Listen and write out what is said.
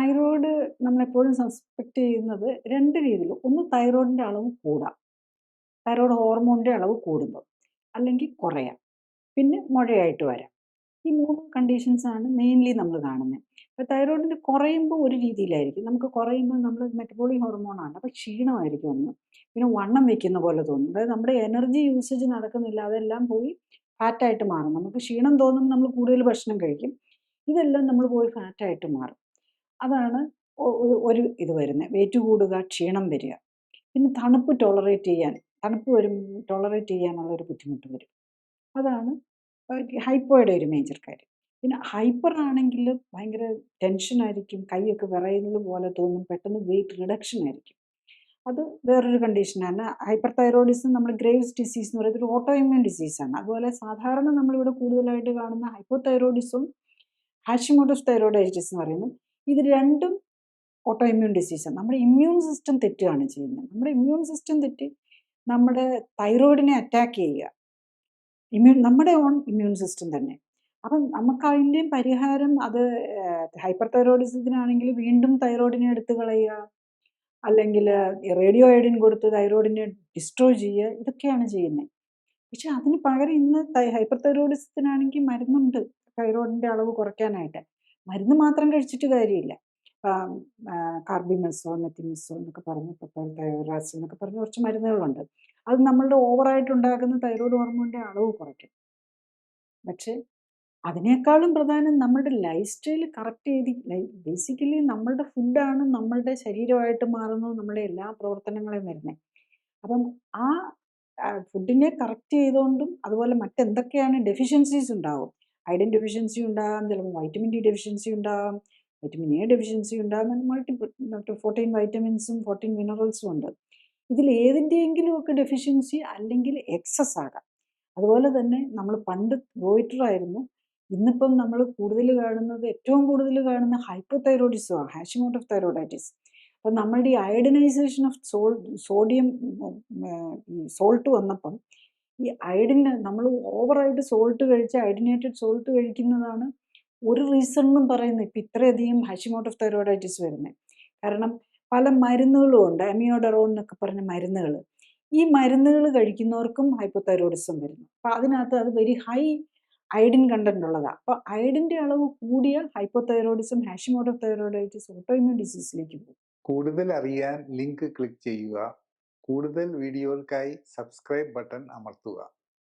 Thyroid നമ്മളെപ്പോഴും suspect ചെയ്യുന്നത് 2 രീതിയിൽ. ഒന്ന് തൈറോയ്ഡിൻ്റെ അളവ് കൂടാം. തൈറോയ്ഡ് ഹോർമോണിൻ്റെ അളവ് കൂടുമ്പം. അല്ലെങ്കിൽ കുറയാം. പിന്നെ മുഴയായിട്ട് വരാം. ഈ 3 കണ്ടീഷൻസാണ് മെയിൻലി നമ്മൾ കാണുന്നത്. അപ്പോൾ തൈറോയ്ഡിൻ്റെ കുറയുമ്പോൾ ഒരു രീതിയിലായിരിക്കും. നമുക്ക് കുറയുമ്പോൾ നമ്മൾ മെറ്റബോളിക് ഹോർമോണാണ്. അപ്പോൾ ക്ഷീണമായിരിക്കും ഒന്ന്. പിന്നെ വണ്ണം വെക്കുന്ന പോലെ തോന്നും. അതായത് നമ്മുടെ എനർജി യൂസേജ് നടക്കുന്നില്ല. അതെല്ലാം പോയി ഫാറ്റായിട്ട് മാറും. നമുക്ക് ക്ഷീണം തോന്നുമ്പോൾ നമ്മൾ കൂടുതൽ ഭക്ഷണം കഴിക്കും. ഇതെല്ലാം നമ്മൾ പോയി ഫാറ്റായിട്ട് മാറും. അതാണ് ഒരു ഇത് വരുന്നത്. വെയിറ്റ് കൂടുക, ക്ഷീണം വരിക. പിന്നെ തണുപ്പ് തണുപ്പ് ടോളറേറ്റ് ചെയ്യാനുള്ള ഒരു ബുദ്ധിമുട്ട് വരും. അതാണ് ഹൈപ്പോയുടെ ഒരു മേജർ കാര്യം. പിന്നെ ഹൈപ്പർ ആണെങ്കിൽ ഭയങ്കര ടെൻഷനായിരിക്കും. കൈയൊക്കെ വിറയുന്നത് പോലെ തോന്നും. പെട്ടെന്ന് വെയിറ്റ് റിഡക്ഷൻ ആയിരിക്കും. അത് വേറൊരു കണ്ടീഷനാണ്. ഹൈപ്പർ തൈറോയിഡിസം നമ്മൾ ഗ്രേവ്സ് ഡിസീസ് എന്ന് പറയുന്നത് ഒരു ഓട്ടോ ഇമ്മ്യൂൺ ഡിസീസാണ്. അതുപോലെ സാധാരണ നമ്മളിവിടെ കൂടുതലായിട്ട് കാണുന്ന ഹൈപ്പോ തൈറോയിഡിസവും ഹാഷിമോട്ടോസ് തൈറോയിഡൈറ്റിസ് എന്ന് പറയുന്നു. ഇത് രണ്ടും ഓട്ടോ ഇമ്മ്യൂൺ ഡിസീസാണ്. നമ്മുടെ ഇമ്മ്യൂൺ സിസ്റ്റം തെറ്റുകയാണ് ചെയ്യുന്നത്. നമ്മുടെ ഇമ്മ്യൂൺ സിസ്റ്റം തെറ്റി നമ്മുടെ തൈറോയിഡിനെ അറ്റാക്ക് ചെയ്യുക. നമ്മുടെ ഓൺ ഇമ്മ്യൂൺ സിസ്റ്റം തന്നെ. അപ്പം നമുക്ക് അതിൻ്റെയും പരിഹാരം അത് ഹൈപ്പർ തൈറോയിഡിസത്തിനാണെങ്കിൽ വീണ്ടും തൈറോയിഡിനെ എടുത്ത് കളയുക, അല്ലെങ്കിൽ റേഡിയോ അയോഡിൻ കൊടുത്ത് തൈറോയിഡിനെ ഡിസ്ട്രോയ് ചെയ്യുക, ഇതൊക്കെയാണ് ചെയ്യുന്നത്. പക്ഷെ അതിന് പകരം ഇന്ന് ഹൈപ്പർ തൈറോയിഡിസത്തിനാണെങ്കിൽ മരുന്നുണ്ട് തൈറോയിഡിൻ്റെ അളവ് കുറയ്ക്കാനായിട്ട്. മരുന്ന് മാത്രം കഴിച്ചിട്ട് കാര്യമില്ല. കാർബിമെസോൾ, മെത്തിമെസോൾ എന്നൊക്കെ പറഞ്ഞ് തൈറാസിൽ എന്നൊക്കെ പറഞ്ഞ് കുറച്ച് മരുന്നുകളുണ്ട്. അത് നമ്മളുടെ ഓവറായിട്ടുണ്ടാക്കുന്ന തൈറോയ്ഡ് ഹോർമോണിൻ്റെ അളവ് കുറയ്ക്കും. പക്ഷേ അതിനേക്കാളും പ്രധാനം നമ്മുടെ ലൈഫ് സ്റ്റൈൽ കറക്റ്റ് ചെയ്ത് ബേസിക്കലി നമ്മളുടെ ഫുഡാണ് നമ്മളുടെ ശരീരമായിട്ട് മാറുന്നത്, നമ്മളുടെ എല്ലാ പ്രവർത്തനങ്ങളെയും വരുന്നത്. അപ്പം ആ ഫുഡിനെ കറക്റ്റ് ചെയ്തുകൊണ്ടും അതുപോലെ മറ്റെന്തൊക്കെയാണ് ഡെഫിഷ്യൻസീസ് ഉണ്ടാവും. അയഡിൻ ഡെഫിഷ്യൻസി ഉണ്ടാകാം, ചിലപ്പോൾ വൈറ്റമിൻ ഡി ഡെഫിഷ്യൻസി ഉണ്ടാകാം, വൈറ്റമിൻ എ ഡെഫിഷ്യൻസി ഉണ്ടാകാം, മൾട്ടിപ്പിൾ 14 വൈറ്റമിൻസും 14 മിനറൽസും ഉണ്ട്. ഇതിൽ ഏതിൻ്റെയെങ്കിലുമൊക്കെ ഡെഫിഷ്യൻസി അല്ലെങ്കിൽ എക്സസ് ആകാം. അതുപോലെ തന്നെ നമ്മൾ പണ്ട് ഗോയിറ്ററായിരുന്നു. ഇന്നിപ്പം നമ്മൾ ഏറ്റവും കൂടുതൽ കാണുന്ന ഹൈപ്പോ തൈറോയിഡിസമാണ്, ഹാഷിമോട്ടോസ് തൈറോയിഡൈറ്റിസ്. അപ്പം നമ്മളുടെ ഈ അയഡിനൈസേഷൻ ഓഫ് സോഡിയം സോൾട്ട് വന്നപ്പം ഈ അയഡിന് നമ്മൾ ഓവറായിട്ട് സോൾട്ട് കഴിച്ച് അയഡിനേറ്റഡ് സോൾട്ട് കഴിക്കുന്നതാണ് ഒരു റീസൺ എന്നും പറയുന്നത് ഇപ്പം ഇത്രയധികം ഹാഷിമോട്ടോസ് തൈറോയിഡൈറ്റിസ് വരുന്നത്. കാരണം പല മരുന്നുകളും ഉണ്ട്, അമിയോഡറോൺ എന്നൊക്കെ പറഞ്ഞ മരുന്നുകൾ. ഈ മരുന്നുകൾ കഴിക്കുന്നവർക്കും ഹൈപ്പോതൈറോയിഡിസം വരുന്നു. അപ്പം അതിനകത്ത് അത് വെരി ഹൈ അയഡിൻ കണ്ടന്റ് ഉള്ളതാണ്. അപ്പോൾ അയഡിൻ്റെ അളവ് കൂടിയാൽ ഹൈപ്പോതൈറോയിഡിസം, ഹാഷിമോട്ടോസ് തൈറോയിഡൈറ്റിസ്, ഓട്ടോഇമ്യൂൺ ഡിസീസിലേക്ക് പോകും. കൂടുതൽ അറിയാൻ ലിങ്ക് ക്ലിക്ക് ചെയ്യുക. കൂടുതൽ വീഡിയോകൾക്കായി സബ്സ്ക്രൈബ് ബട്ടൺ അമർത്തുക.